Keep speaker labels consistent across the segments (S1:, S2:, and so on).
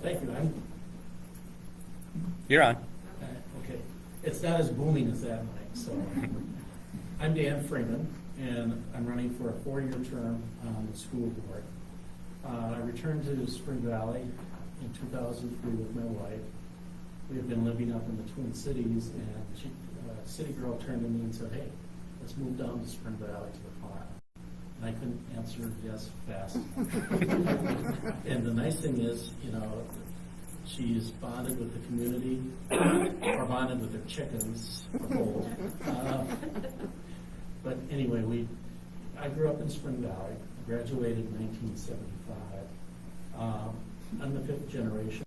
S1: Thank you.
S2: You're on.
S1: Okay. It's not as booming as that mic. So I'm Dan Freeman, and I'm running for a 4-year term on the school board. I returned to Spring Valley in 2003 with my wife. We have been living up in the Twin Cities, and a city girl turned to me and said, "Hey, let's move down to Spring Valley to the farm." And I couldn't answer yes fast. And the nice thing is, she's bonded with the community, or bonded with her chickens, or both. But anyway, I grew up in Spring Valley, graduated in 1975. I'm the 5th generation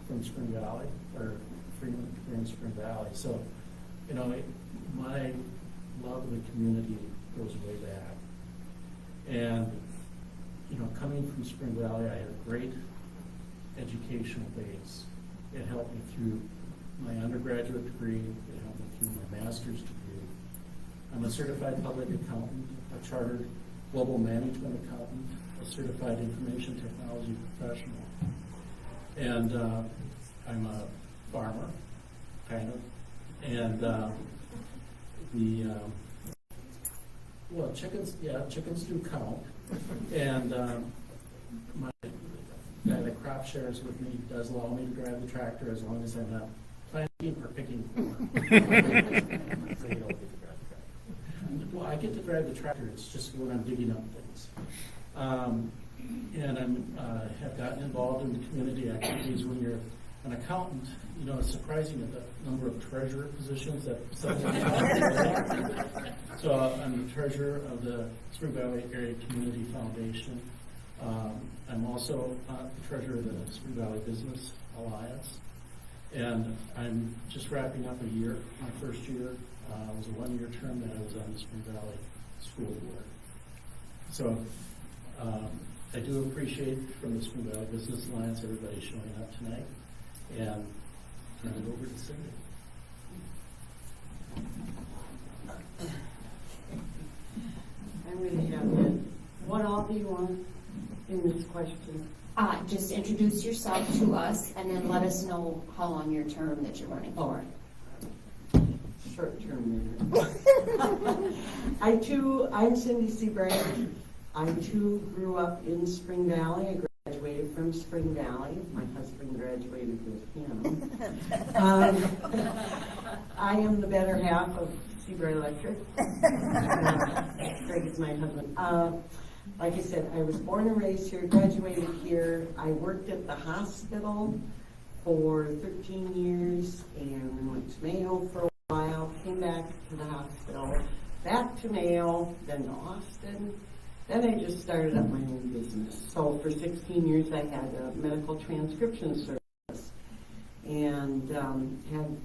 S1: from Spring Valley, or Freeman in Spring Valley. So, my love of the community goes way back. And, coming from Spring Valley, I had a great educational base. It helped me through my undergraduate degree. It helped me through my master's degree. I'm a certified public accountant, a chartered global management accountant, a certified information technology professional. And I'm a farmer, kind of. And chickens do count. And my guy that crop shares with me does allow me to drive the tractor as long as I'm not planting or picking corn. So you don't get to drive the tractor. Well, I get to drive the tractor. It's just when I'm digging up things. And I have gotten involved in the community activities. When you're an accountant, it's surprising at the number of treasurer positions that someone has. So I'm the treasurer of the Spring Valley Area Community Foundation. I'm also the treasurer of the Spring Valley Business Alliance. And I'm just wrapping up a year. My first year was a 1-year term that I was on the Spring Valley Schoolboard. So I do appreciate from the Spring Valley Business Alliance everybody showing up tonight, and turn it over to Cindy.
S3: I'm going to have you. What all do you want in this question?
S4: Just introduce yourself to us and then let us know how long your term that you're running for.
S3: Short term. I'm Cindy Seabright. I too grew up in Spring Valley. I graduated from Spring Valley. My husband graduated with him. I am the better half of Seabright Electric. Greg is my husband. Like I said, I was born and raised here, graduated here. I worked at the hospital for 13 years and went to Mayo for a while, came back to the hospital, back to Mayo, then to Austin. Then I just started up my own business. So for 16 years I had a medical transcription service and had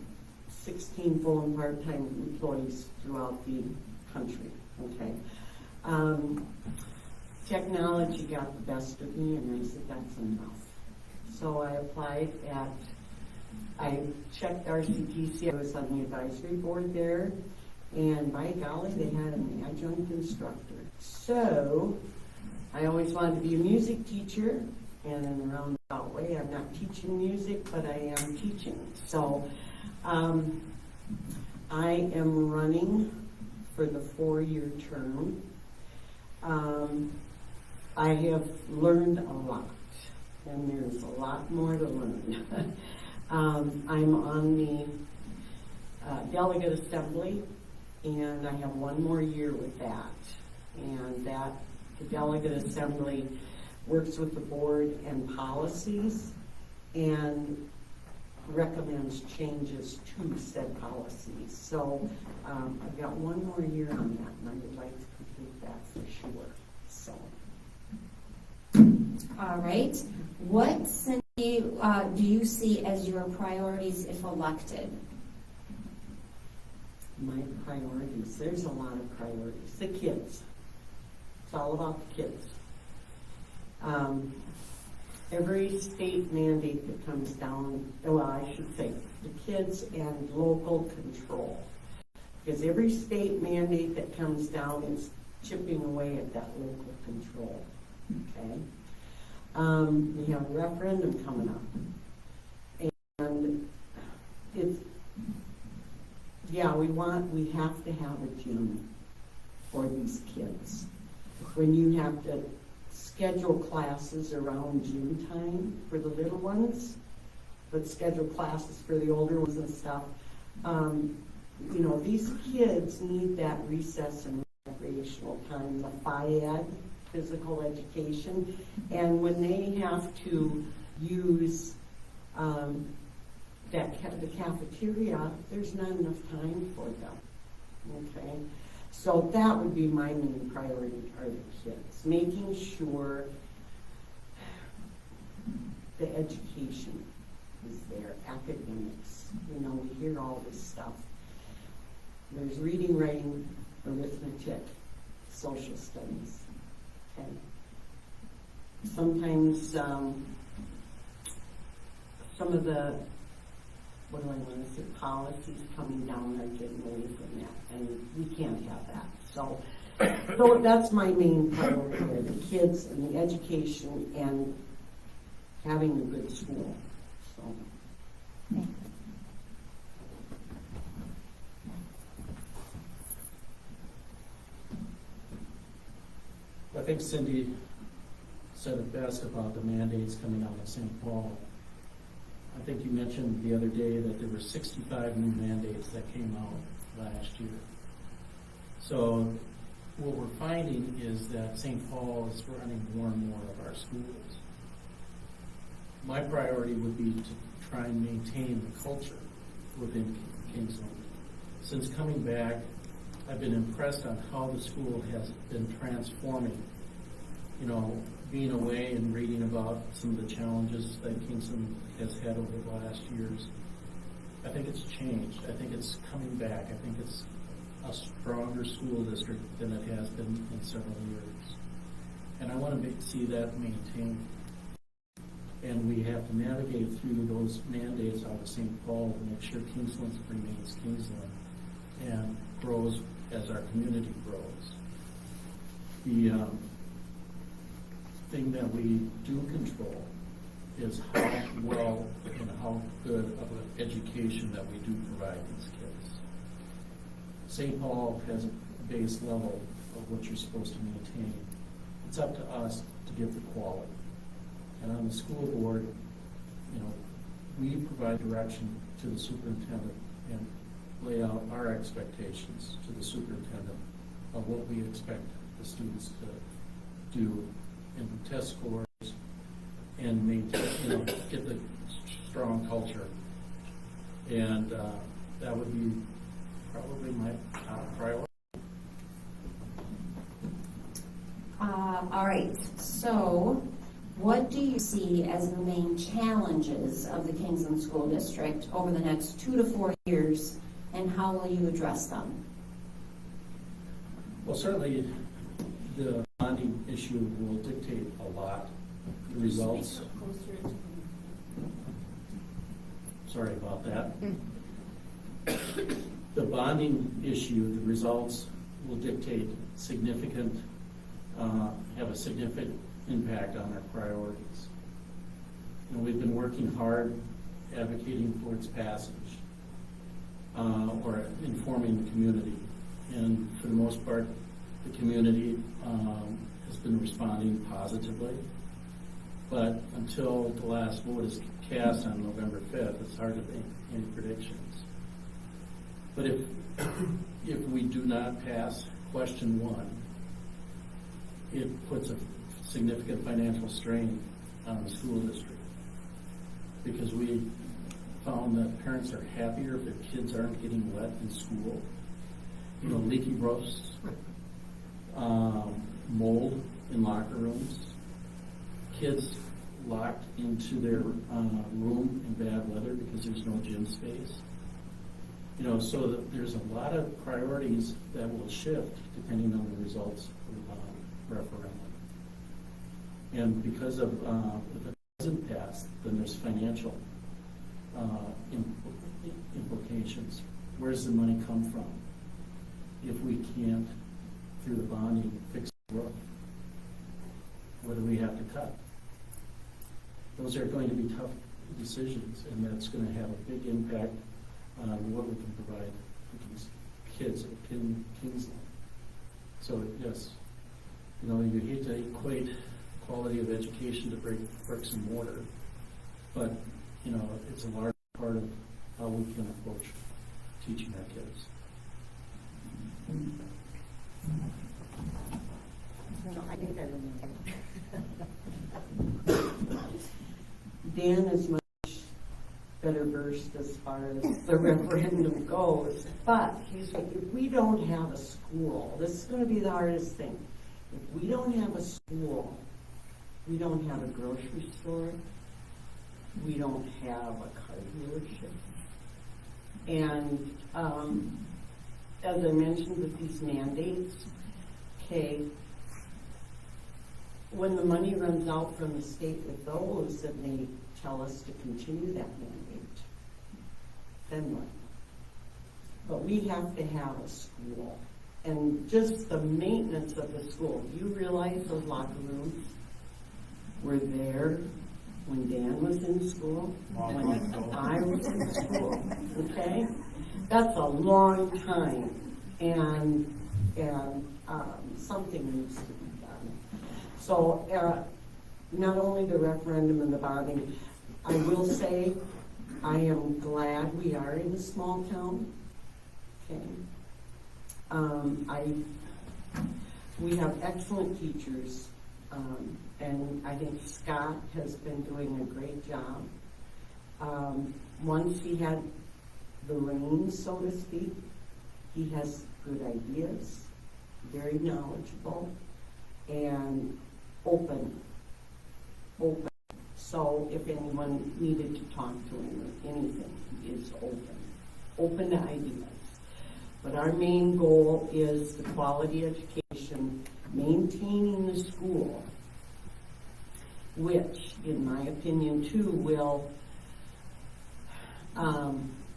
S3: 16 full and part-time employees throughout the country. Okay. Technology got the best of me, and I said, that's enough. So I applied I checked RCTC. I was on the advisory board there, and by golly, they had an adjunct instructor. So I always wanted to be a music teacher, and in a roundabout way, I'm not teaching music, but I am teaching. So I am running for the 4-year term. I have learned a lot, and there's a lot more to learn. I'm on the delegate assembly, and I have 1 more year with that. And the delegate assembly works with the board and policies and recommends changes to said policies. So I've got 1 more year on that, and I would like to complete that for sure. So.
S4: All right. What, Cindy, do you see as your priorities if elected?
S3: My priorities. There's a lot of priorities. The kids. It's all about the kids. Every state mandate that comes down, well, I should say, the kids and local control. Because every state mandate that comes down is chipping away at that local control. Okay? We have a referendum coming up. And it's, yeah, we have to have a gym for these kids. When you have to schedule classes around June time for the little ones, but schedule classes for the older ones and stuff, you know, these kids need that recess and recreational time, the FIAD, physical education, and when they have to use the cafeteria, there's not enough time for them, okay? So that would be my main priority, are the kids, making sure the education is there, academics. You know, we hear all this stuff. There's reading, writing, arithmetic, social studies. Okay. Sometimes some of the, what do I want to say, policies coming down are getting away from that, and we can't have that. So that's my main priority there, the kids and the education and having a good school. So.
S1: I think Cindy said it best about the mandates coming out of St. Paul. I think you mentioned the other day that there were 65 new mandates that came out last year. So what we're finding is that St. Paul is running more and more of our schools. My priority would be to try and maintain the culture within Kingsland. Since coming back, I've been impressed on how the school has been transforming. You know, being away and reading about some of the challenges that Kingsland has had over the last years, I think it's changed. I think it's coming back. I think it's a stronger school district than it has been in several years. And I want to see that maintained. And we have to navigate through those mandates out of St. Paul to make sure Kingsland remains Kingsland and grows as our community grows. The thing that we do control is how well and how good of an education that we do provide these kids. St. Paul has a base level of what you're supposed to maintain. It's up to us to give the quality. And on the school board, you know, we provide direction to the superintendent and lay out our expectations to the superintendent of what we expect the students to do in test scores and maintain, you know, get the strong culture. And that would be probably my top priority.
S4: All right, so what do you see as the main challenges of the Kingsland School District over the next 2 to 4 years, and how will you address them?
S1: Well, certainly the bonding issue will dictate a lot. The results. Sorry about that. The bonding issue, the results will dictate have a significant impact on our priorities. You know, we've been working hard advocating for its passage or informing the community. And for the most part, the community has been responding positively. But until the last vote is cast on November 5th, it's hard to make any predictions. But if we do not pass question 1, it puts a significant financial strain on the school district, because we found that parents are happier if their kids aren't getting wet in school. You know, leaky roofs, mold in locker rooms, kids locked into their room in bad weather because there's no gym space. You know, so that there's a lot of priorities that will shift depending on the results of the referendum. And because of if it doesn't pass, then there's financial implications. Where does the money come from if we can't, through the bonding, fix the roof? What do we have to cut? those are going to be tough decisions, and that's going to have a big impact on what we can provide for these kids at Kingsland. So yes, you hate to equate quality of education to bricks and mortar, but it's a large part of how we can approach teaching our kids.
S3: I think I remember. Dan is much better versed as far as the referendum goes, but he's like, if we don't have a school, this is going to be the hardest thing. If we don't have a school, we don't have a grocery store, we don't have a car dealership. And as I mentioned with these mandates, okay, when the money runs out from the state with those and they tell us to continue that mandate, then what? But we have to have a school. And just the maintenance of the school. Do you realize those locker rooms were there when Dan was in school? When I was in school, okay? That's a long time, and something needs to be done. So not only the referendum and the bonding, I will say I am glad we are in a small town. Okay, we have excellent teachers, and I think Scott has been doing a great job. Once he had the reins, so to speak, he has good ideas, very knowledgeable, and open. So if anyone needed to talk to him or anything, he is open to ideas. But our main goal is the quality education, maintaining the school, which, in my opinion, too, will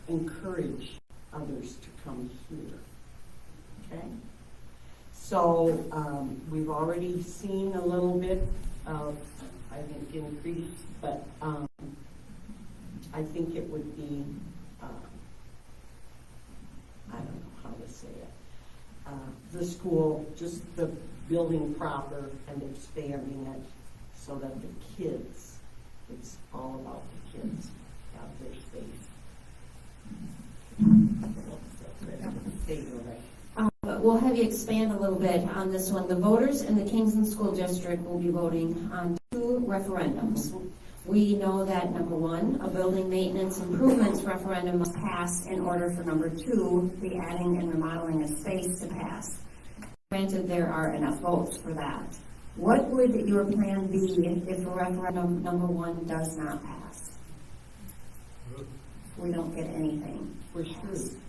S3: encourage others to come here. Okay? So we've already seen a little bit of, I think, increase, but I think it would be, I don't know how to say it, the school, just the building proper and expanding it so that the kids, it's all about the kids, have their space.
S4: We'll have you expand a little bit on this one. The voters in the Kingsland School District will be voting on 2 referendums. We know that number 1, a building maintenance improvements referendum must pass in order for number 2, the adding and remodeling of space, to pass. Granted, there are enough votes for that. What would your plan be if referendum number 1 does not pass? We don't get anything.
S3: We're screwed.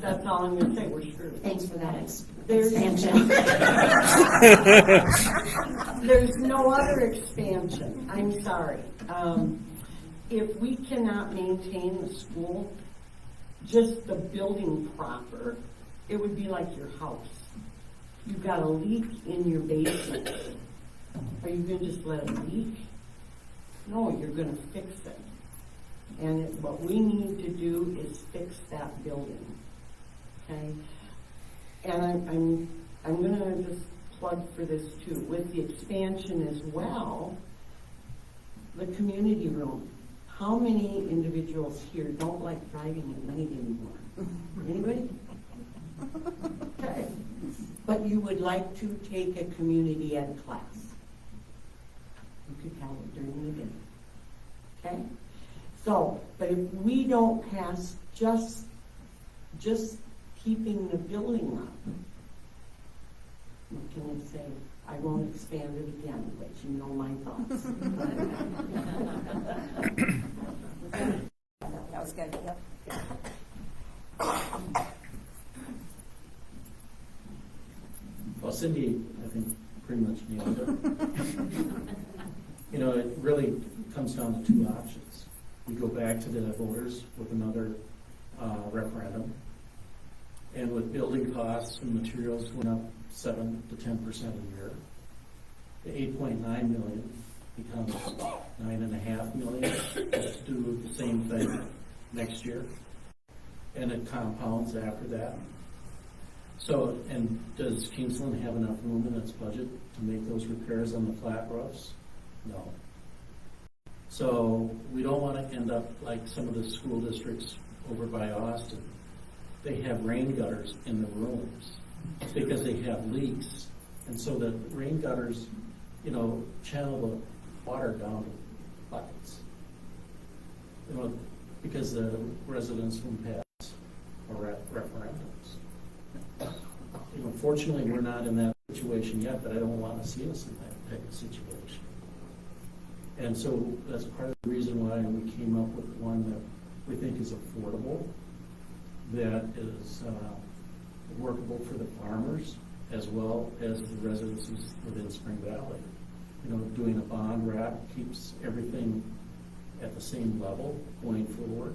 S3: That's all I'm going to say. We're screwed.
S4: Thanks for that expansion.
S3: There's no other expansion. I'm sorry. If we cannot maintain the school, just the building proper, it would be like your house. You've got a leak in your basement. Are you going to just let it leak? No, you're going to fix it. And what we need to do is fix that building, okay? And I'm going to just plug for this too. With the expansion as well, the community room. How many individuals here don't like driving at night anymore? Anybody? Okay. But you would like to take a community ed class. You could have it during the day. Okay? So, but if we don't pass just keeping the building up, what can I say? I won't expand it again, but you know my thoughts.
S2: That was good. Yep.
S1: Well, Cindy, I think, pretty much nailed it. It really comes down to 2 options. We go back to the voters with another referendum, and with building costs and materials going up 7 to 10% a year, the $8.9 million becomes 9.5 million to do the same thing next year. And it compounds after that. So, and does Kingsland have enough room in its budget to make those repairs on the flat roofs? No. So we don't want to end up like some of the school districts over by Austin. They have rain gutters in the rooms because they have leaks. And so the rain gutters, channel the water down the buckets. Because the residents won't pass referendums. Fortunately, we're not in that situation yet, but I don't want to see us in that type of situation. And so that's part of the reason why we came up with one that we think is affordable, that is workable for the farmers as well as the residents within Spring Valley. Doing a bond wrap keeps everything at the same level going forward.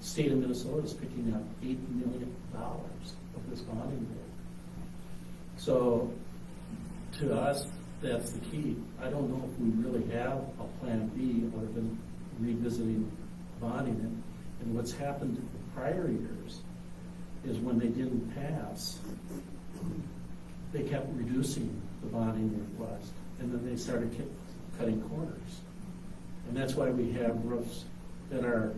S1: State of Minnesota is picking up $8 million of this bonding bill. So to us, that's the key. I don't know if we really have a plan B other than revisiting bonding it. And what's happened in prior years is when they didn't pass, they kept reducing the bonding request, and then they started cutting corners. And that's why we have roofs that are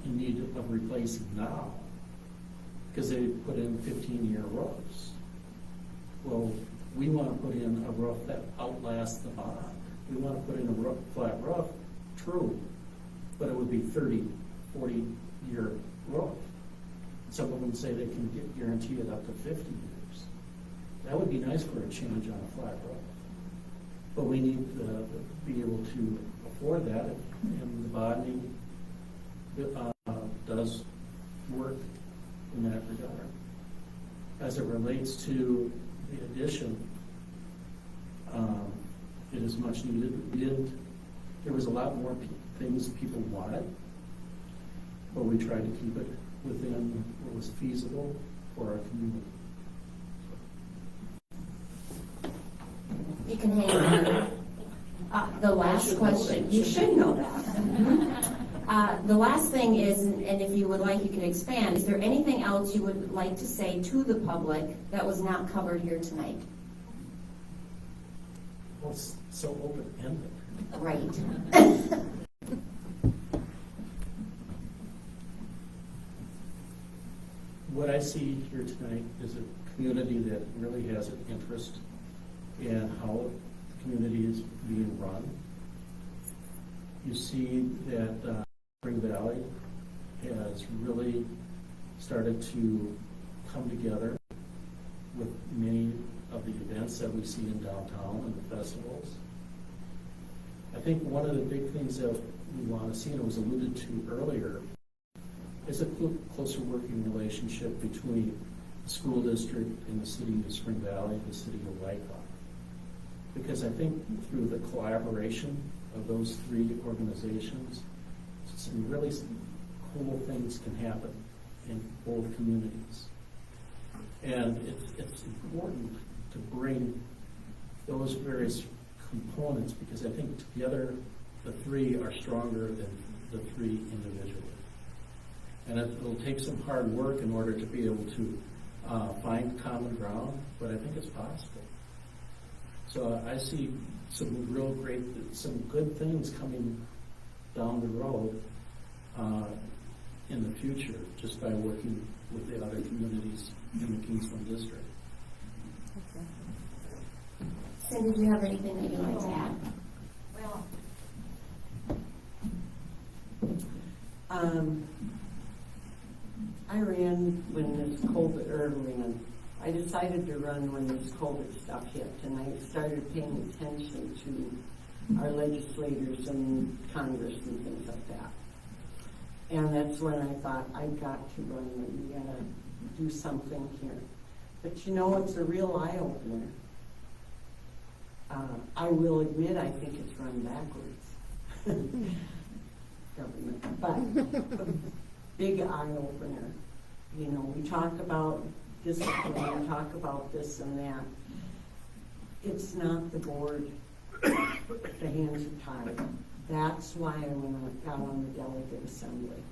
S1: in need of replacing now, because they put in 15-year roofs. Well, we want to put in a roof that outlasts the bond. We want to put in a flat roof, true, but it would be 30, 40-year roof. Some of them say they can guarantee it up to 50 years. That would be nice for a change on a flat roof. But we need to be able to afford that, and the bonding does work in that regard. As it relates to the addition, it is much needed. There was a lot more things people wanted, but we tried to keep it within what was feasible for our community.
S4: You can hang on. The last question, you should know that. The last thing is, and if you would like, you can expand, is there anything else you would like to say to the public that was not covered here tonight?
S1: Well, it's so open-ended.
S4: Right.
S1: What I see here tonight is a community that really has an interest in how the community is being run. You see that Spring Valley has really started to come together with many of the events that we see in downtown and the festivals. I think one of the big things that we want to see, and it was alluded to earlier, is a closer working relationship between the school district and the city of Spring Valley and the city of Wyckoff. Because I think through the collaboration of those three organizations, some really cool things can happen in both communities. And it's important to bring those various components, because I think together the three are stronger than the three individually. And it'll take some hard work in order to be able to find common ground, but I think it's possible. So I see some real great, some good things coming down the road in the future, just by working with the other communities in the Kingsland district.
S4: Cindy, do you have anything that you'd like to add?
S3: Well, I ran when this COVID, I decided to run when this COVID stuff hit, and I started paying attention to our legislators and Congress and things like that. And that's when I thought, I've got to run, and we gotta do something here. But it's a real eye-opener. I will admit, I think it's run backwards. Government, but big eye-opener. We talk about discipline, we talk about this and that. It's not the board the hands are tied. That's why I got on the delegate assembly,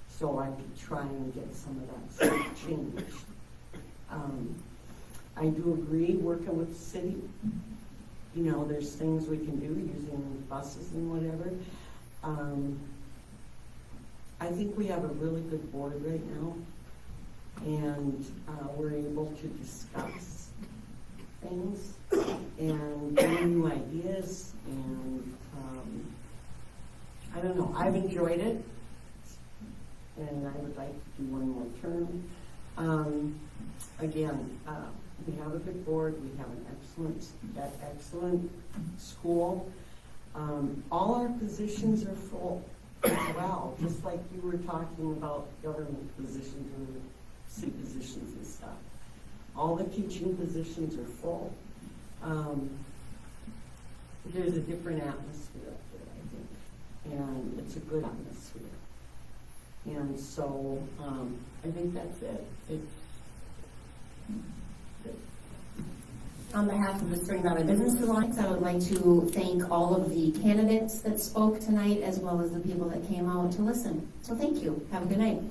S3: so I could try and get some of that stuff changed. I do agree, working with the city, you know, there's things we can do using buses and whatever. I think we have a really good board right now, and we're able to discuss things and get new ideas, and I don't know, I've enjoyed it, and I would like to do one more term. Again, we have a good board, we have an excellent school. All our positions are full as well, just like you were talking about government positions and city positions and stuff. All the teaching positions are full. There's a different atmosphere up there, I think, and it's a good atmosphere. And so, I think that's it.
S4: On behalf of the Spring Valley Business Alliance, I would like to thank all of the candidates that spoke tonight, as well as the people that came out to listen. So thank you. Have a good night.